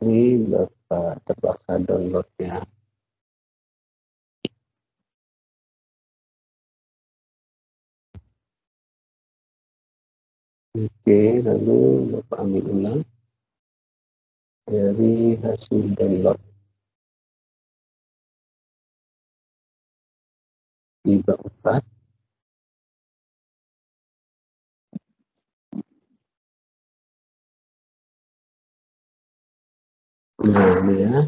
Ini Bapak terpaksa downloadnya. Oke, lalu Bapak ambil ulang dari hasil download di bab 4. Nah, ini ya.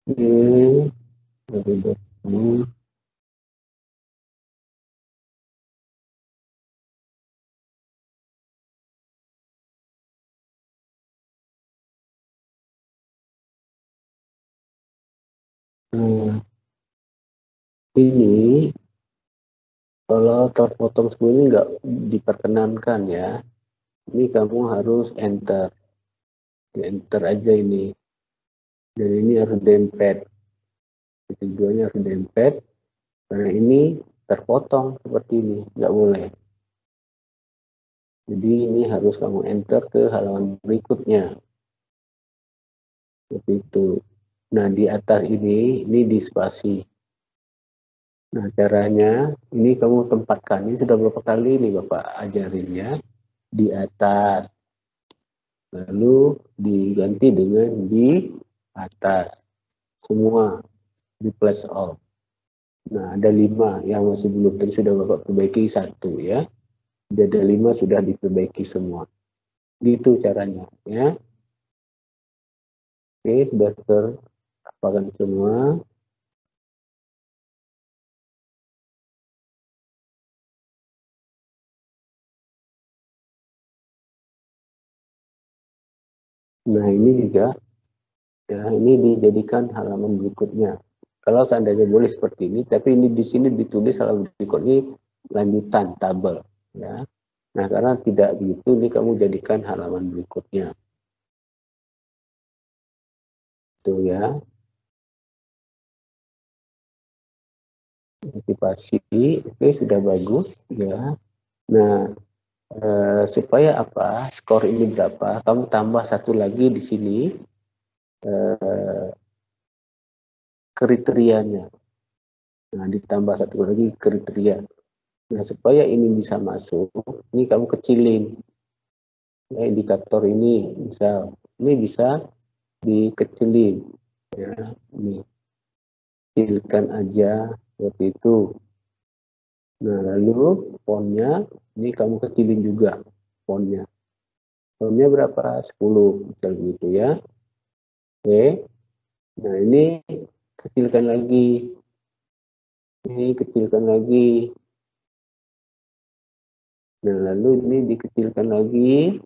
Oke, dari bab ini. Nah, ini kalau terpotong semuanya nggak diperkenankan ya. Ini kamu harus enter. Enter aja ini. Dan ini harus dempet. Tujuannya harus dempet. Karena ini terpotong seperti ini. Nggak boleh. Jadi ini harus kamu enter ke halaman berikutnya. Seperti itu. Nah, di atas ini di spasi. Nah, caranya, ini kamu tempatkan. Ini sudah berapa kali nih Bapak ajarin ya. Di atas. Lalu diganti dengan di atas. Semua. Replace all. Nah, ada 5 yang masih belum. Tadi sudah Bapak perbaiki 1 ya. Jadi ada 5 sudah diperbaiki semua. Gitu caranya ya. Oke, sudah terpakai semua. Nah, ini juga ya, ini dijadikan halaman berikutnya. Kalau seandainya boleh seperti ini, tapi ini di sini ditulis halaman berikut ini lanjutan tabel ya. Nah, karena tidak begitu, ini kamu jadikan halaman berikutnya. Itu ya. Motivasi, oke sudah bagus ya. Nah, supaya apa? Skor ini berapa? Kamu tambah 1 lagi di sini kriterianya. Nah, ditambah 1 lagi kriteria. Nah, supaya ini bisa masuk, ini kamu kecilin. Ya, indikator ini bisa dikecilin. Ya, ini kecilkan aja seperti itu. Nah, lalu fontnya ini kamu kecilin juga fontnya. Fontnya berapa? 10 misal gitu ya. Oke. Nah, ini kecilkan lagi. Ini kecilkan lagi. Nah, lalu ini dikecilkan lagi.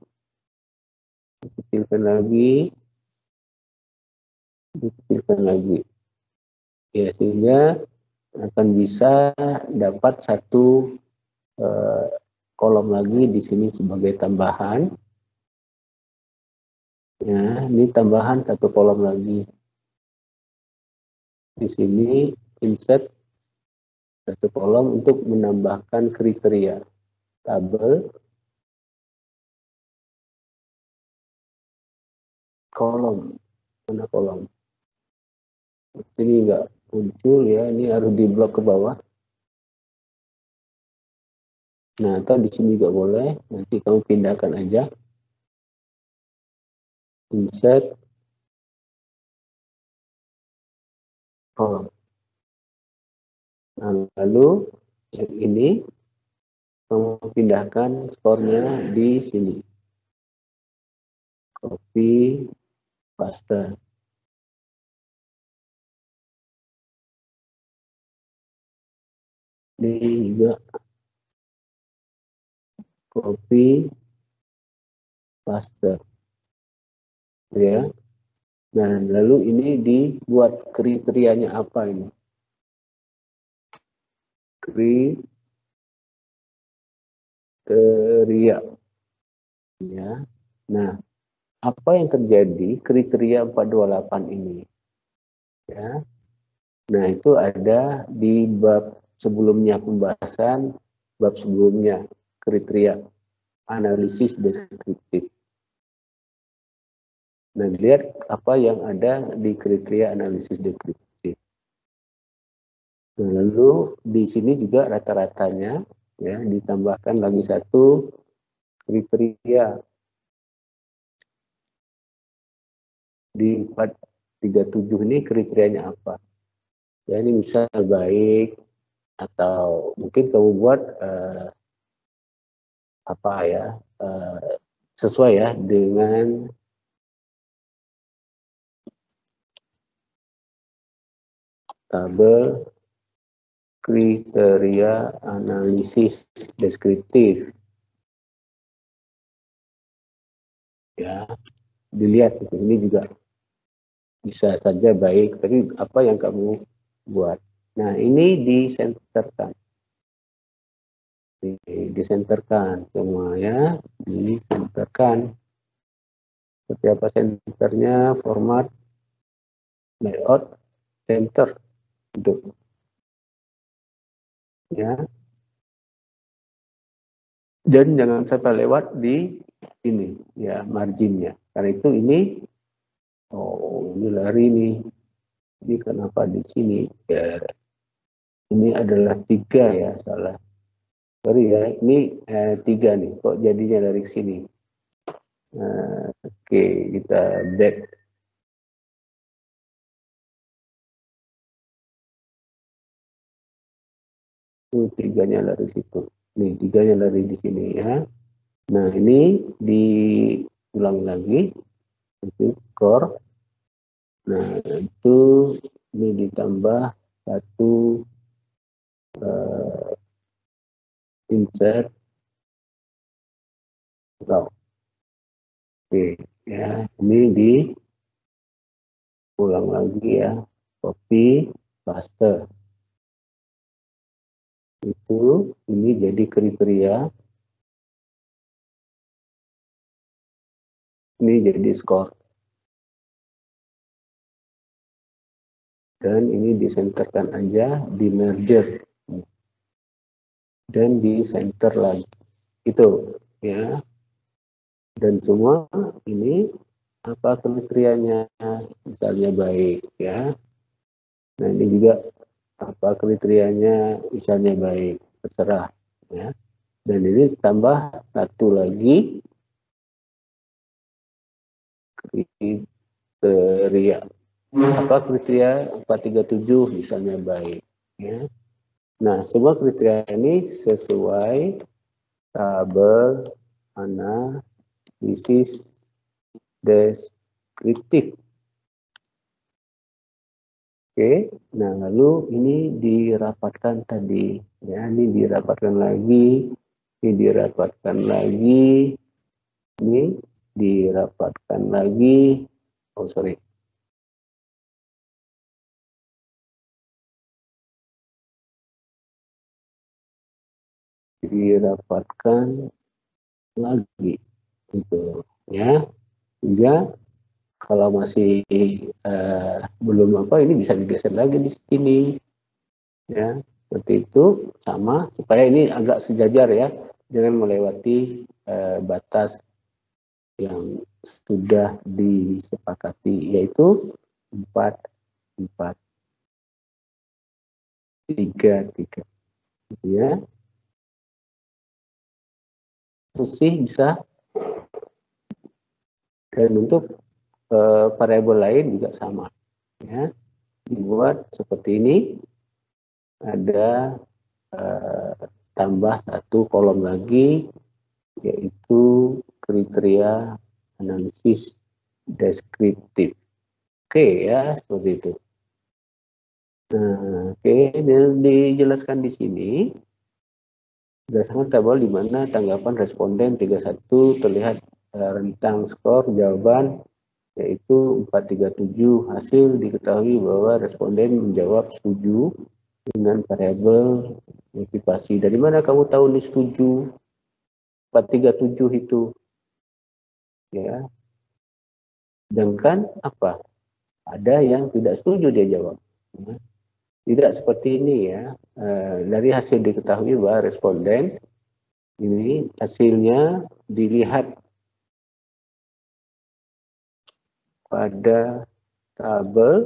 Dikecilkan lagi. Dikecilkan lagi. Ya, sehingga akan bisa dapat 1 kolom lagi di sini sebagai tambahan. Ya, ini tambahan 1 kolom lagi. Di sini insert 1 kolom untuk menambahkan kriteria tabel kolom. Mana kolom? Ini enggak muncul ya, ini harus di blok ke bawah. Nah, atau di sini juga boleh, nanti kamu pindahkan aja. Insert kolom. Nah, lalu yang ini kamu pindahkan skornya di sini. Copy, paste. Ini juga copy, paste. Ya. Nah, lalu ini dibuat kriterianya apa ini? Kriteria. Ya. Nah, apa yang terjadi kriteria 428 ini? Ya. Nah, itu ada di bab sebelumnya pembahasan, bab sebelumnya kriteria analisis deskriptif. Nah, lihat apa yang ada di kriteria analisis deskriptif. Nah, lalu di sini juga rata-ratanya ya ditambahkan lagi satu kriteria di 437 ini kriterianya apa? Ya, ini misal baik atau mungkin kamu buat apa ya sesuai ya dengan tabel kriteria analisis deskriptif. Ya, dilihat ini juga bisa saja baik, tapi apa yang kamu buat. Nah, ini disenterkan. Disenterkan semua ya, disenterkan. Seperti apa senternya? Format, layout, center. Untuk ya. Dan jangan sampai lewat di ini ya marginnya. Karena itu ini ini lari nih. Ini kenapa di sini? Ya, ini adalah 3 ya, salah. Sorry ya, ini 3 nih. Kok jadinya dari sini? Oke, kita back. Tiganya dari situ. Nih, 3-nya dari di sini ya. Nah, ini diulang lagi. Itu skor. Nah, itu ini ditambah satu insert row. Oke, ya, ini diulang lagi ya. Copy, paste. Itu ini jadi kriteria. Ini jadi skor. Dan ini disenterkan aja, di merger. Dan di center lagi. Itu ya. Dan semua ini apa kriterianya, misalnya baik ya. Nah, ini juga apa kriterianya, misalnya baik, terserah ya. Dan ini tambah satu lagi kriteria. Apa kriteria 437 misalnya baik ya. Nah, semua kriteria ini sesuai tabel analisis deskriptif. Oke, nah lalu ini dirapatkan tadi, ya, ini dirapatkan lagi, ini dirapatkan lagi, ini dirapatkan lagi, oh sorry, dirapatkan lagi, gitu, ya, sehingga kalau masih belum apa, ini bisa digeser lagi di sini, ya, seperti itu, sama, supaya ini agak sejajar ya, jangan melewati batas yang sudah disepakati, yaitu 4, 4, 3, 3. Ya. Sih bisa. Dan untuk variabel lain juga sama. Ya. Dibuat seperti ini. Ada tambah satu kolom lagi, yaitu kriteria analisis deskriptif. Oke ya, seperti itu. Nah, oke, dijelaskan di sini. Berdasarkan tabel di mana tanggapan responden 31 terlihat rentang skor jawaban yaitu 437. Hasil diketahui bahwa responden menjawab setuju dengan variabel motivasi. Dari mana kamu tahu nih setuju? 437 itu. Ya. Sedangkan apa? Ada yang tidak setuju dia jawab. Ya. Tidak seperti ini ya. Dari hasil diketahui bahwa responden ini hasilnya dilihat pada tabel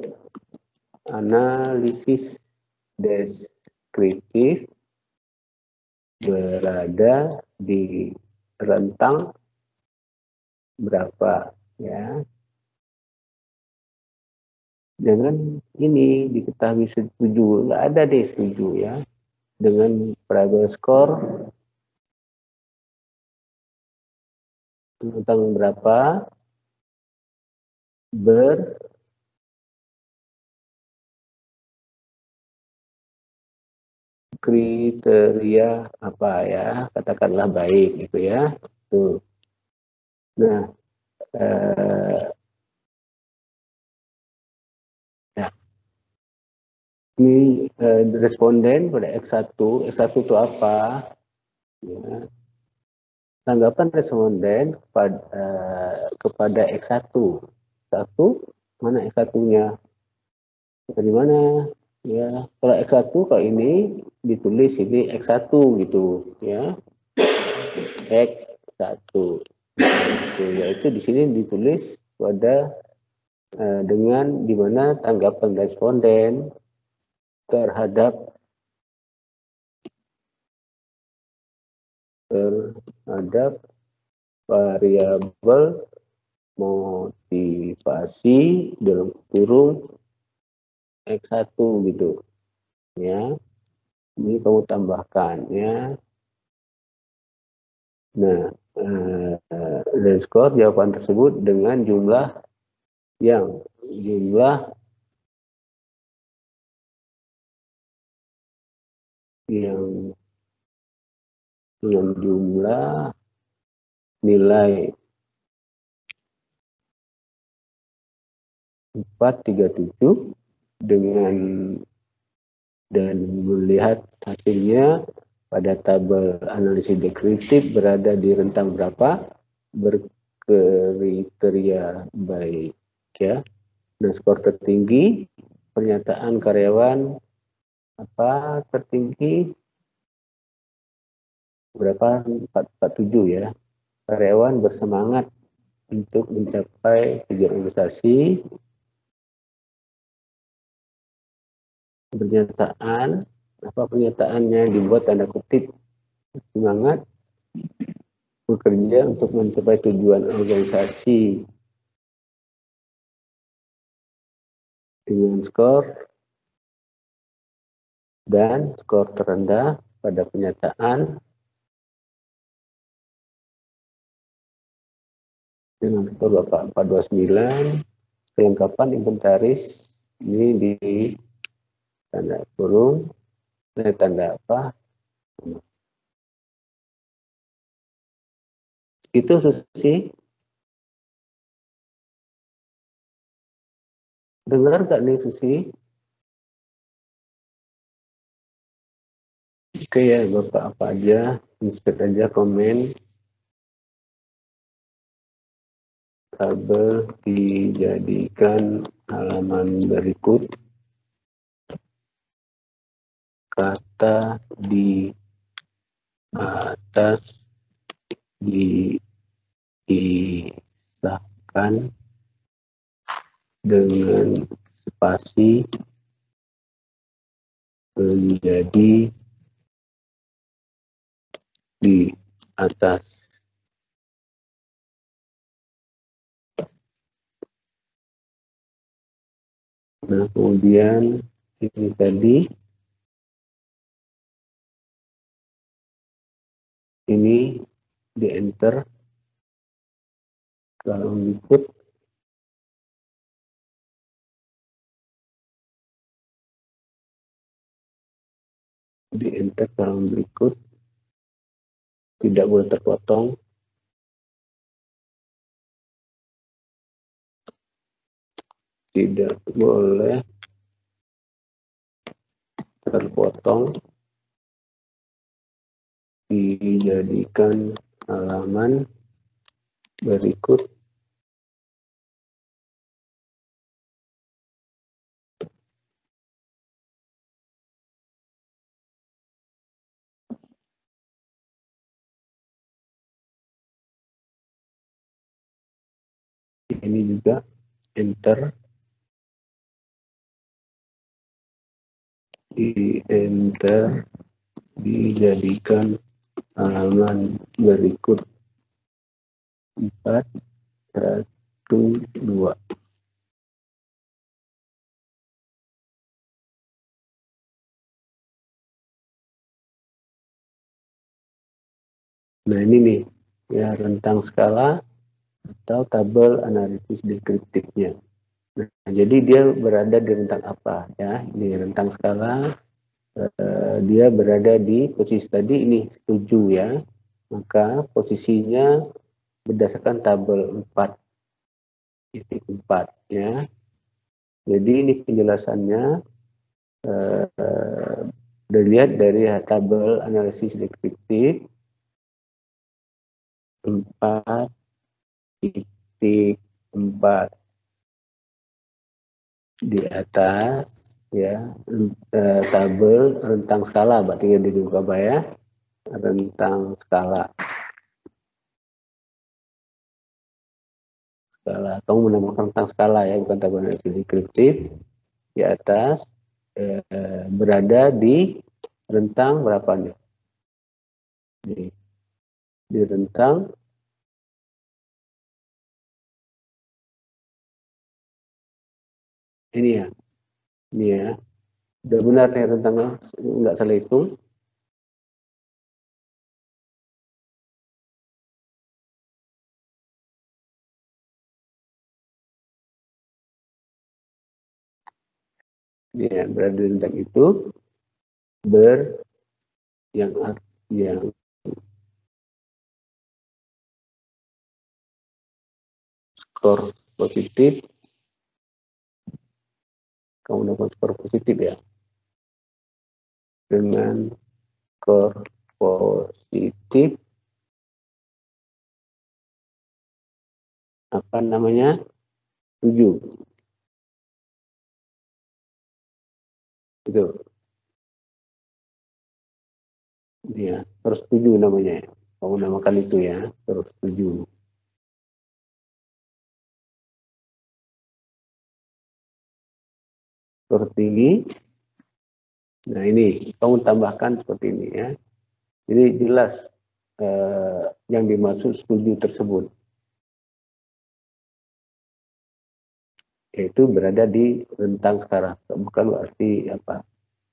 analisis deskriptif berada di rentang berapa, ya. Jangan ini diketahui setuju, nggak ada deh setuju, ya. Dengan variable score tentang berapa berkriteria apa, ya, katakanlah baik gitu, ya. Tuh. Nah, ya. Ini responden pada X1. X1 itu apa? Ya. Tanggapan responden kepada X1. Satu, mana X1-nya? Dari mana? Ya, kalau X1 kalau ini ditulis ini X1 gitu, ya. X1. Gitu, yaitu di sini ditulis pada dengan di mana tanggapan responden terhadap variabel motivasi dalam kurung X1 gitu, ya. Ini kamu tambahkan, ya. Nah, dan skor jawaban tersebut dengan jumlah yang dengan jumlah nilai 437 dengan dan melihat hasilnya pada tabel analisis deskriptif berada di rentang berapa, berkriteria baik, ya. Nah, skor tertinggi pernyataan karyawan apa tertinggi berapa, 447, ya. Karyawan bersemangat untuk mencapai tujuan organisasi. Pernyataannya dibuat tanda kutip, semangat bekerja untuk mencapai tujuan organisasi dengan skor dan skor terendah pada pernyataan dengan skor 429. Kelengkapan inventaris ini di tanda kurung, tanda apa? Itu Susi. Dengar gak nih Susi? Oke, ya, Bapak apa aja, insert aja komen. Tabel dijadikan halaman berikut. Kata di atas disahkan dengan spasi menjadi di atas. Nah, kemudian ini tadi ini di enter kalau berikut. Di enter kalau berikut, tidak boleh terpotong. Tidak boleh terpotong, dijadikan halaman berikut. Ini juga enter, dijadikan halaman berikut 4, 1, 2. Nah ini nih, ya rentang skala atau tabel analisis deskriptifnya. Nah, jadi dia berada di rentang apa ya? Ini rentang skala, dia berada di posisi tadi ini setuju ya. Maka posisinya berdasarkan tabel 4.4 ya. Jadi ini penjelasannya dilihat dari tabel analisis deskriptif 4.4 di atas ya, tabel rentang skala, berarti di dibuka ya, rentang skala. Kamu menambahkan rentang skala ya, bukan tabel analisis deskriptif. Di atas berada di rentang berapa nih? Di rentang ini ya, ini ya. Udah benar nih rentangnya, nggak salah hitung. Ya, berada di rentang itu yang skor positif, kamu dapat skor positif ya, dengan skor positif apa namanya 7 itu ya, terus 7 namanya ya. Kamu namakan itu ya, terus 7. Tertinggi. Nah ini kamu tambahkan seperti ini ya. Jadi jelas yang dimaksud setuju tersebut, yaitu berada di rentang sekarang, bukan berarti apa.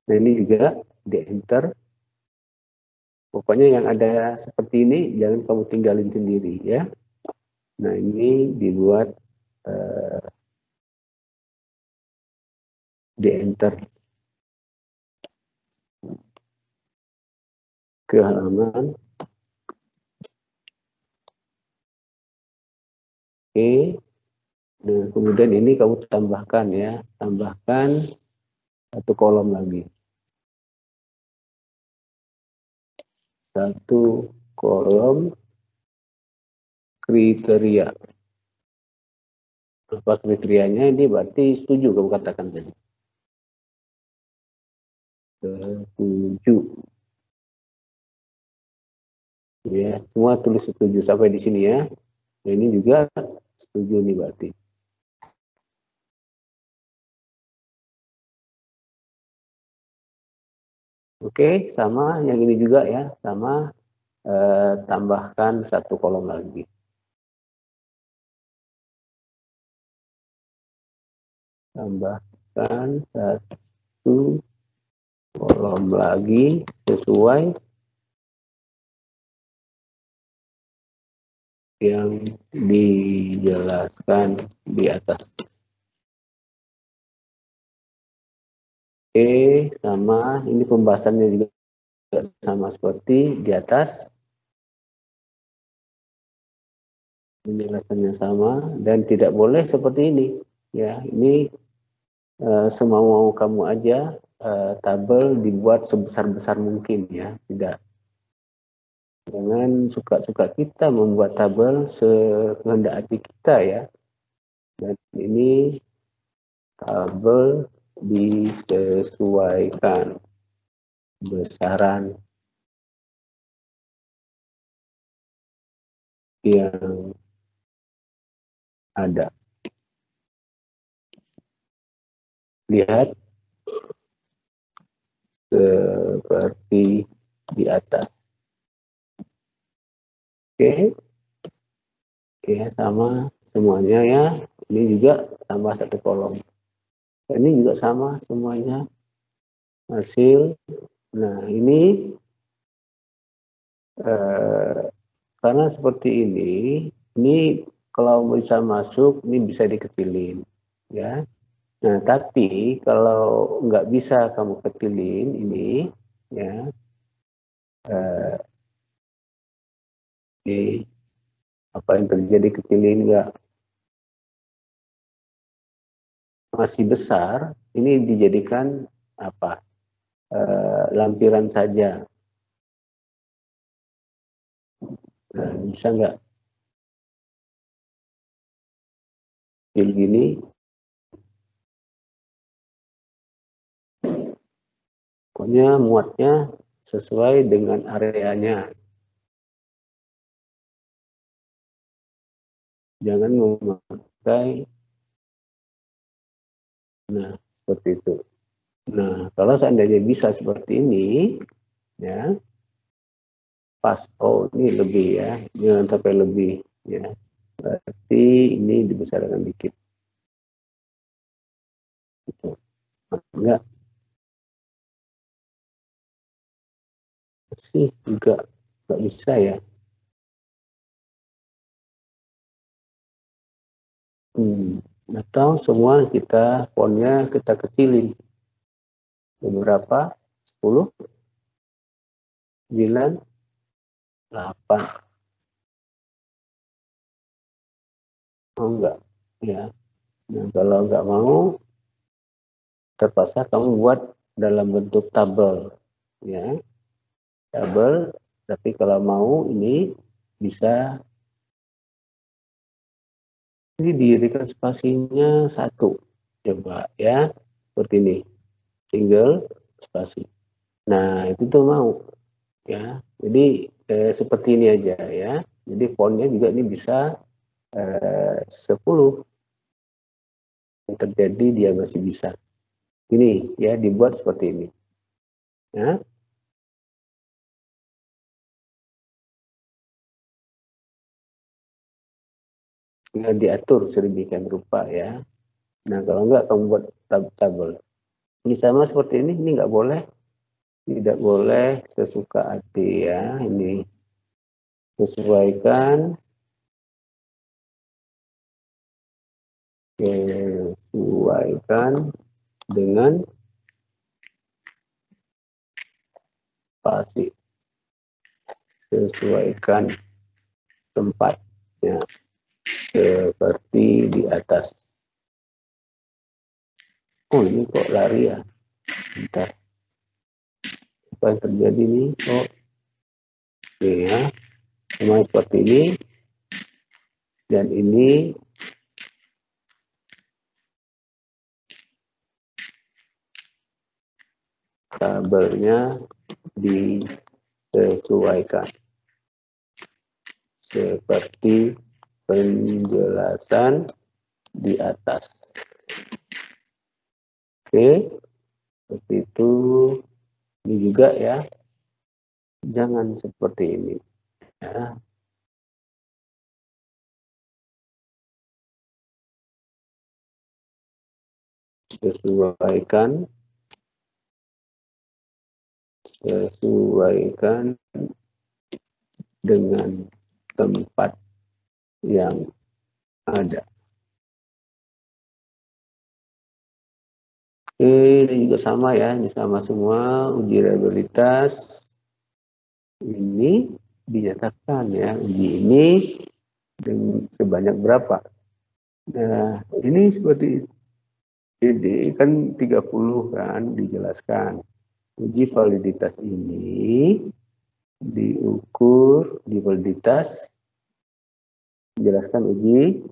Nah ini juga di enter. Pokoknya yang ada seperti ini jangan kamu tinggalin sendiri ya. Nah ini dibuat di enter ke halaman. Oke. Nah, kemudian ini kamu tambahkan ya, tambahkan satu kolom lagi. Satu kolom kriteria. Apa kriterianya? Ini berarti setuju kamu katakan tadi. Setuju. Ya, semua tulis setuju sampai di sini ya. Nah, ini juga setuju nih berarti. Oke, sama yang ini juga ya, sama tambahkan satu kolom lagi. Tambahkan satu kolom lagi sesuai yang dijelaskan di atas. Oke, sama ini pembahasannya juga sama seperti di atas. Penjelasannya sama dan tidak boleh seperti ini. Ya, ini semau kamu aja, tabel dibuat sebesar-besar mungkin ya, tidak. Jangan suka-suka kita membuat tabel sekehendak hati kita ya. Dan ini tabel disesuaikan besaran yang ada. Lihat seperti di atas. Oke. Ya, sama semuanya ya. Ini juga tambah satu kolom. Ini juga sama semuanya. Hasil. Nah, ini karena seperti ini kalau bisa masuk, ini bisa dikecilin. Ya. Nah, tapi kalau nggak bisa kamu kecilin ini, ya, apa yang terjadi kecilin nggak masih besar, ini dijadikan apa? Lampiran saja. Nah, bisa nggak kecil gini? Pokoknya muatnya sesuai dengan areanya. Jangan memakai, nah seperti itu. Nah, kalau seandainya bisa seperti ini, ya pas. Oh, ini lebih ya, jangan sampai lebih ya. Berarti ini dibesarkan dikit. Gitu. Enggak sih juga nggak bisa ya. Atau semua kita fontnya kita kecilin. Beberapa 10, 9, 8. Oh enggak ya. Nah, kalau enggak mau, terpaksa kamu buat dalam bentuk tabel ya. Tabel, tapi kalau mau ini bisa ini dirikan spasinya 1. Coba ya, seperti ini. Single spasi. Nah, itu tuh mau ya. Jadi seperti ini aja ya. Jadi fontnya juga ini bisa 10 yang terjadi dia masih bisa. Ini ya dibuat seperti ini. Ya. Tinggal diatur sedemikian rupa ya. Nah, kalau enggak kamu buat tabel. Ini sama seperti ini enggak boleh. Tidak boleh sesuka hati ya. Ini sesuaikan dengan spasi. Sesuaikan tempatnya seperti di atas. Oh, ini kok lari ya? Bentar. Apa yang terjadi nih? Oh, ini ya. Sama seperti ini. Dan ini tabelnya disesuaikan seperti penjelasan di atas. Oke, seperti itu. Ini juga ya, jangan seperti ini. Ya. Sesuaikan dengan tempat yang ada. Ini juga sama ya, ini sama semua. Uji reliabilitas ini dinyatakan ya, uji ini sebanyak berapa. Nah, ini seperti ini kan 30 kan dijelaskan. Uji validitas ini diukur di validitas, dijelaskan uji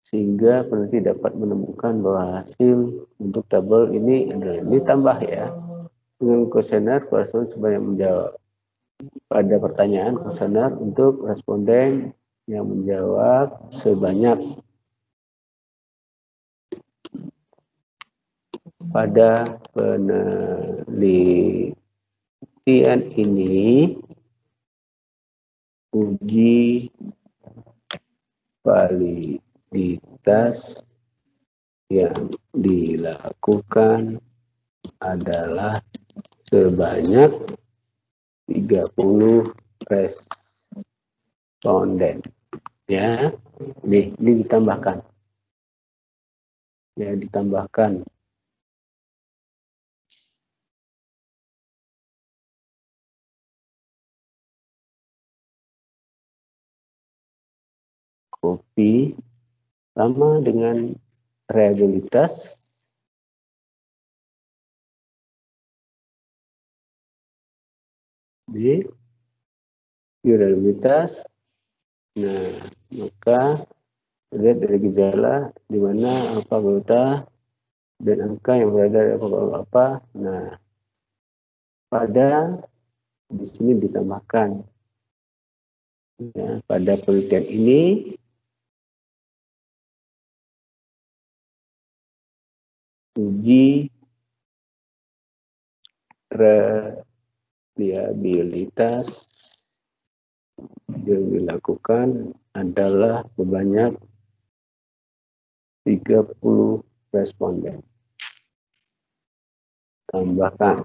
sehingga peneliti dapat menemukan bahwa hasil untuk tabel ini adalah ditambah ya dengan kuesioner responden sebanyak menjawab. Pada pertanyaan kuesioner untuk responden yang menjawab sebanyak pada penelitian ini uji validitas yang dilakukan adalah sebanyak 30 responden. Ya, ini ditambahkan. Ya, ditambahkan. Kopi sama dengan reliabilitas di reliabilitas. Nah, maka lihat dari gejala di mana alfa beta dan angka yang berada di apa. Nah, pada di sini ditambahkan ya, pada penelitian ini uji reliabilitas yang dilakukan adalah sebanyak 30 responden. Tambahkan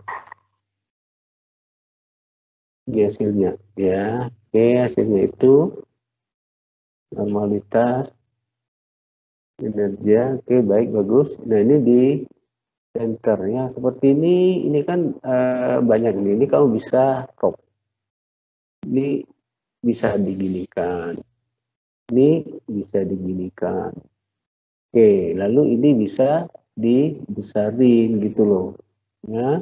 ini hasilnya ya. Oke, hasilnya itu normalitas kinerja. Oke, baik, bagus. Nah, ini di enter ya, seperti ini kan banyak ini kamu bisa crop. Ini bisa diginikan. Ini bisa diginikan. Oke, lalu ini bisa dibesarin gitu loh. Ya.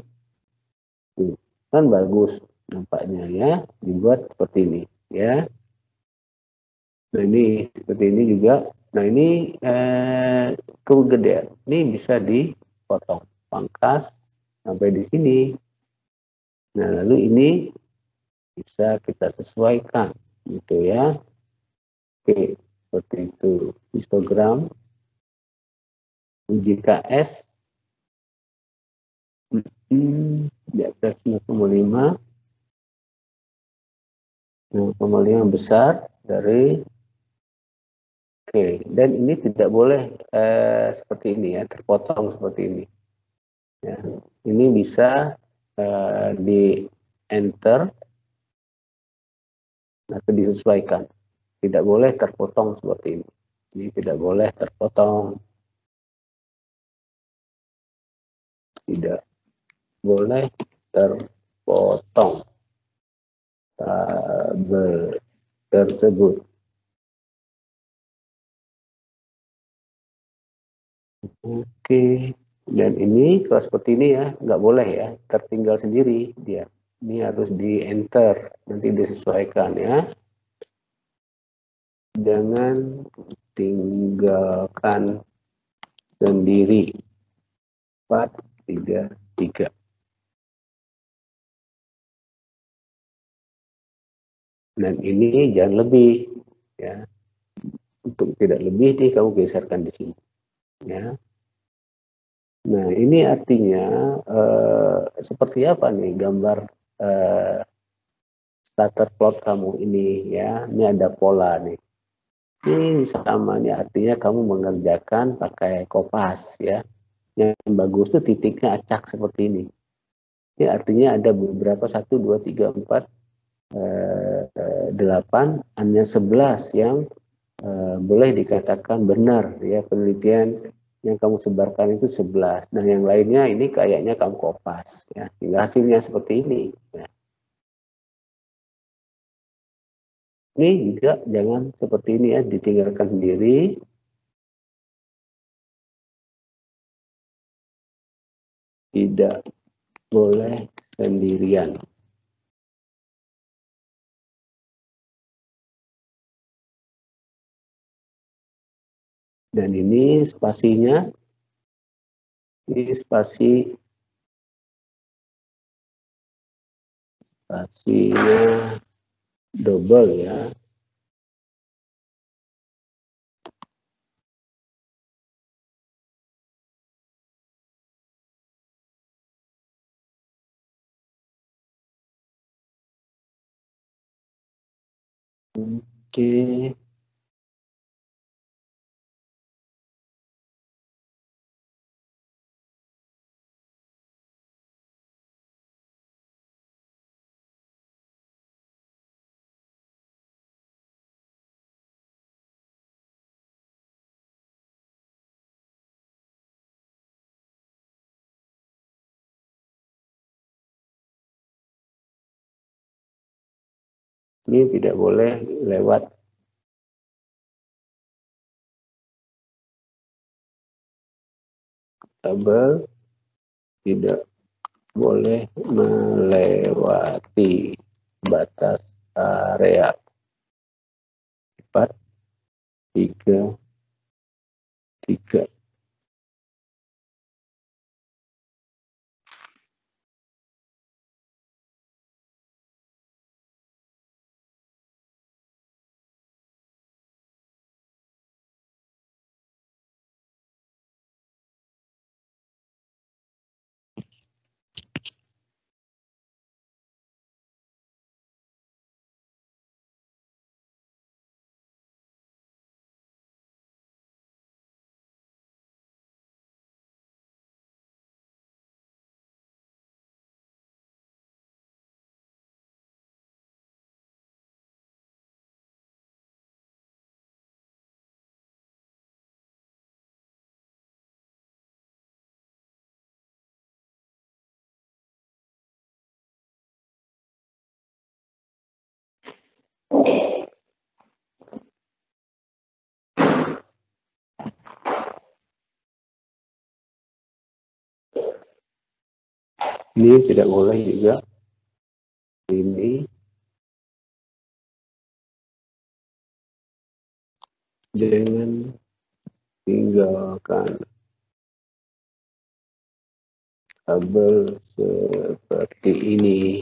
Tuh, kan bagus nampaknya ya, dibuat seperti ini ya. Nah, ini seperti ini juga. Nah, ini kegedean. Ini bisa dipotong, pangkas sampai di sini. Nah, lalu ini bisa kita sesuaikan gitu ya. Oke, seperti itu. Histogram UJKS di atas 0,5 besar dari. Oke, dan ini tidak boleh seperti ini ya, terpotong seperti ini. Ya, ini bisa di enter atau disesuaikan. Tidak boleh terpotong seperti ini. Ini tidak boleh terpotong. Tidak boleh terpotong tabel tersebut. Oke, dan ini kalau seperti ini ya nggak boleh ya, tertinggal sendiri dia. Ini harus di enter, nanti disesuaikan ya. Jangan tinggalkan sendiri. 4, 3, 3. Dan ini jangan lebih ya. Untuk tidak lebih nih kamu geserkan di sini ya. Nah, ini artinya seperti apa nih gambar starter plot kamu ini ya. Ini ada pola nih. Ini sama nih, artinya kamu mengerjakan pakai kopas ya. Yang bagus tuh titiknya acak seperti ini. Ini artinya ada beberapa 1, 2, 3, 4, 8, hanya 11 yang boleh dikatakan benar ya, penelitian yang kamu sebarkan itu 11. Nah, yang lainnya ini kayaknya kamu kopas ya. Hingga hasilnya seperti ini ya. Ini juga jangan seperti ini ya, ditinggalkan sendiri. Tidak boleh sendirian. Dan ini spasinya, ini spasinya double ya. Oke. Ini tidak boleh lewat tabel, tidak boleh melewati batas area. 4, 3, 3. Ini tidak boleh juga. Ini jangan tinggalkan tabel seperti ini.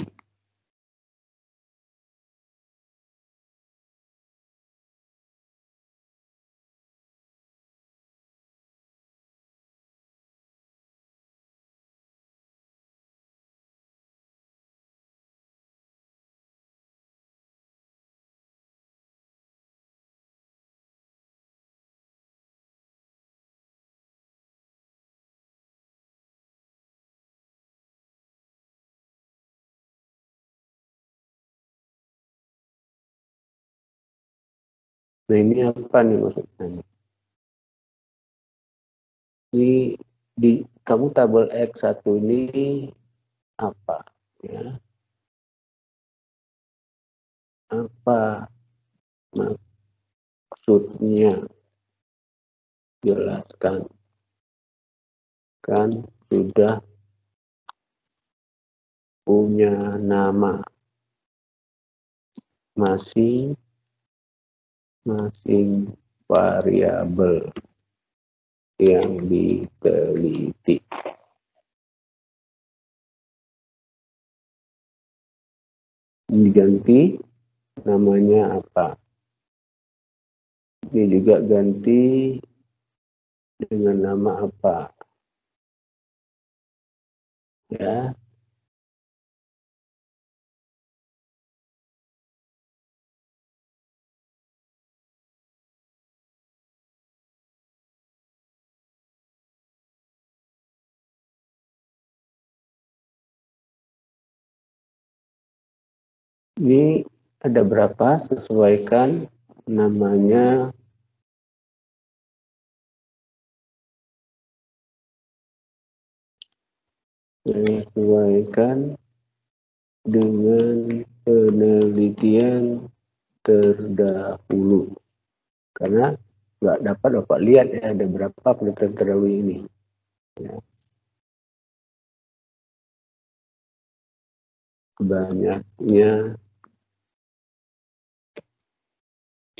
Nah, ini apa nih maksudnya? Ini di kamu tabel X1 ini apa? Ya, apa maksudnya? Jelaskan. Kan sudah punya nama masing-masing variabel yang diteliti. Diganti namanya apa? Ini juga ganti dengan nama apa? Ya. Ini ada berapa? Sesuaikan namanya. Sesuaikan dengan penelitian terdahulu. Karena nggak dapat Bapak lihat ya ada berapa penelitian terdahulu ini. Ya. Banyaknya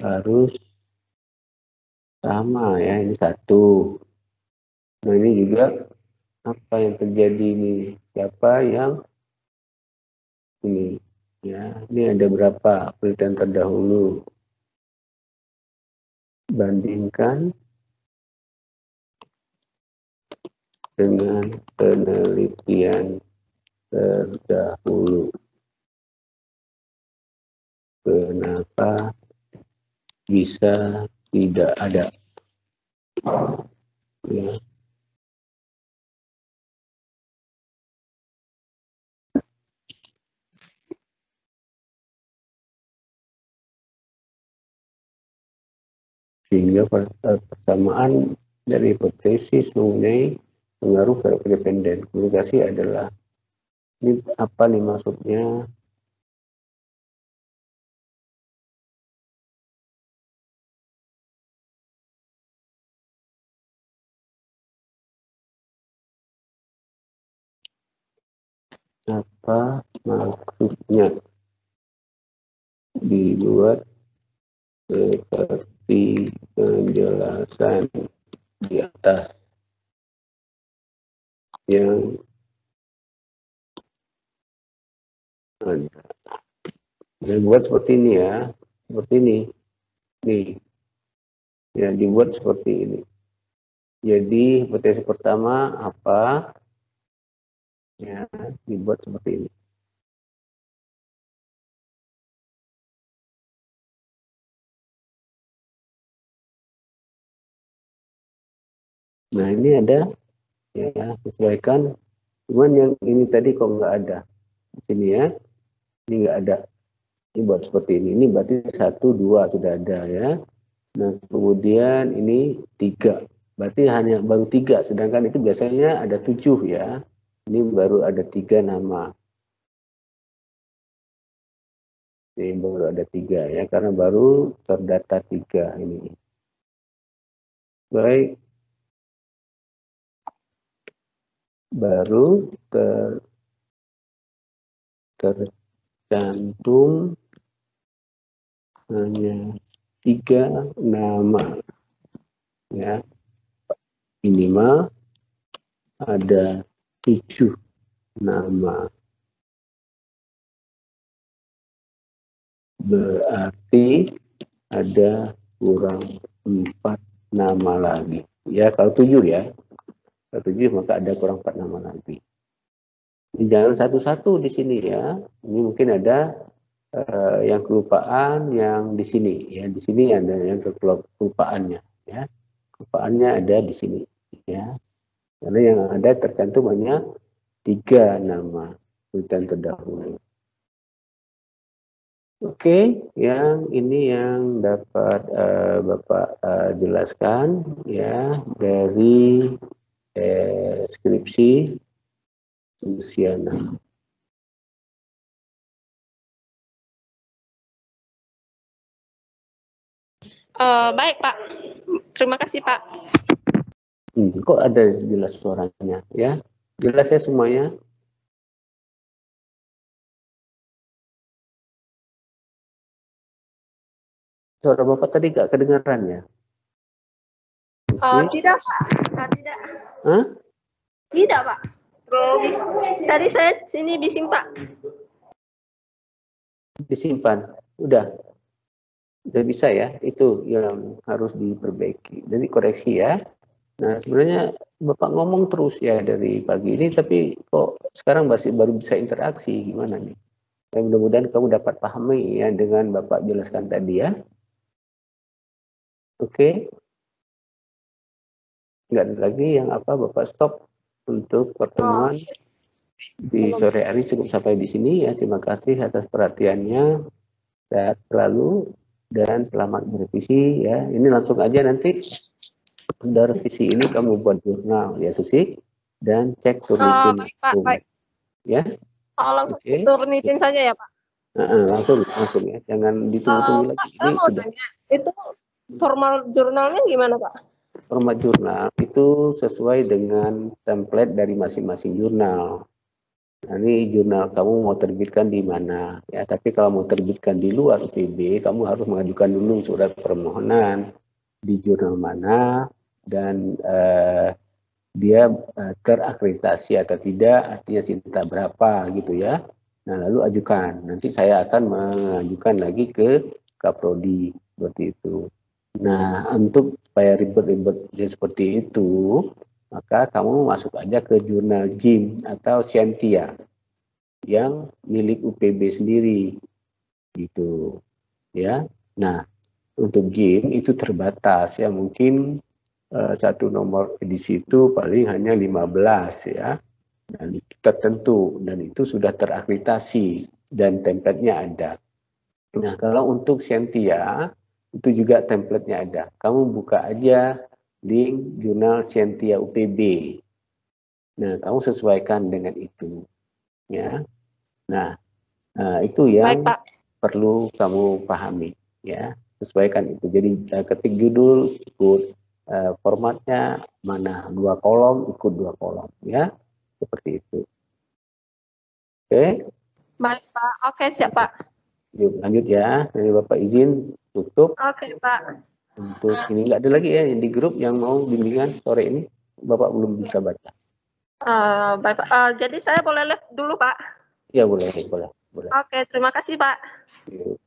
harus sama ya, ini 1. Nah ini juga apa yang terjadi ini? Siapa yang ini? Ya, ini ada berapa penelitian terdahulu? Bandingkan dengan penelitian terdahulu. Kenapa bisa tidak ada. Ya. Sehingga persamaan dari hipotesis mengenai pengaruh terhadap independen. Komunikasi adalah, ini apa nih maksudnya? Apa maksudnya dibuat seperti penjelasan di atas yang ada. Dan buat seperti ini ya, seperti ini, nih, ya dibuat seperti ini. Jadi hipotesis pertama apa? Ya, dibuat seperti ini. Nah ini ada, ya sesuaikan. Cuman yang ini tadi kok nggak ada di sini ya, ini nggak ada. Ini buat seperti ini. Ini berarti 1, 2 sudah ada ya. Nah kemudian ini 3. Berarti hanya baru 3. Sedangkan itu biasanya ada 7 ya. Ini baru ada 3 nama. Ini baru ada 3 ya, karena baru terdata 3 ini. Baik. Baru tercantum hanya 3 nama ya, minimal ada 7 nama, berarti ada kurang 4 nama lagi ya. Kalau 7 ya, kalau 7 maka ada kurang 4 nama lagi. Jangan satu-satu di sini ya, ini mungkin ada yang kelupaan yang di sini ya, di sini ada yang kelupaannya ya, kelupaannya ada di sini ya, karena yang ada tercantum hanya 3 nama urutan terdahulu. Oke, yang ini yang dapat Bapak jelaskan ya dari skripsi Luciana. Baik Pak, terima kasih Pak. Kok ada jelas suaranya ya? Jelas ya semuanya? Suara Bapak tadi gak kedengaran ya? Tidak Pak, tidak. Hah? Tidak Pak. Terus tadi saya sini bising Pak. Disimpan, udah bisa ya? Itu yang harus diperbaiki. Jadi koreksi ya. Nah sebenarnya Bapak ngomong terus ya dari pagi ini, tapi kok sekarang baru bisa interaksi, gimana nih? Ya, mudah-mudahan kamu dapat pahami ya dengan Bapak jelaskan tadi ya. Oke. Nggak ada lagi yang apa Bapak stop untuk pertemuan di sore hari, cukup sampai di sini ya. Terima kasih atas perhatiannya. Sehat selalu dan selamat berevisi ya. Ini langsung aja nanti udah revisi ini kamu buat jurnal ya Susi, dan cek turnitin Baik Pak, baik. Ya. Langsung turnitin saja ya Pak. Langsung ya, jangan ditunggu-tunggu lagi. Pak, saya mau tanya, itu formal jurnalnya gimana Pak? Format jurnal itu sesuai dengan template dari masing-masing jurnal. Nah, ini jurnal kamu mau terbitkan di mana ya, tapi kalau mau terbitkan di luar UPB kamu harus mengajukan dulu surat permohonan di jurnal mana dan dia terakreditasi atau tidak, artinya cinta berapa gitu ya. Nah lalu ajukan, nanti saya akan mengajukan lagi ke Kaprodi seperti itu. Nah untuk supaya ribet-ribet seperti itu, maka kamu masuk aja ke jurnal JIM atau Scientia yang milik UPB sendiri gitu ya. Nah Untuk game itu terbatas ya, mungkin satu nomor edisi itu paling hanya 15 ya, dan itu tertentu dan itu sudah terakreditasi dan template-nya ada. Nah, kalau untuk Scientia itu juga template-nya ada. Kamu buka aja link jurnal Scientia UPB. Nah, kamu sesuaikan dengan itu ya. Nah, itu Baik, yang Pak. perlu kamu pahami ya. Sesuaikan itu. Jadi ketik judul, ikut formatnya, mana 2 kolom, ikut 2 kolom ya. Seperti itu. Oke. Baik, Pak. Oke, siap, Pak. Yuk lanjut ya. Jadi Bapak izin tutup. Oke, Pak. Untuk ini nggak ada lagi ya yang di grup yang mau bimbingan sore ini. Bapak belum bisa baca. Baik, Pak. Jadi saya boleh live dulu, Pak. Ya boleh, boleh, boleh. Oke, terima kasih, Pak. Yuk.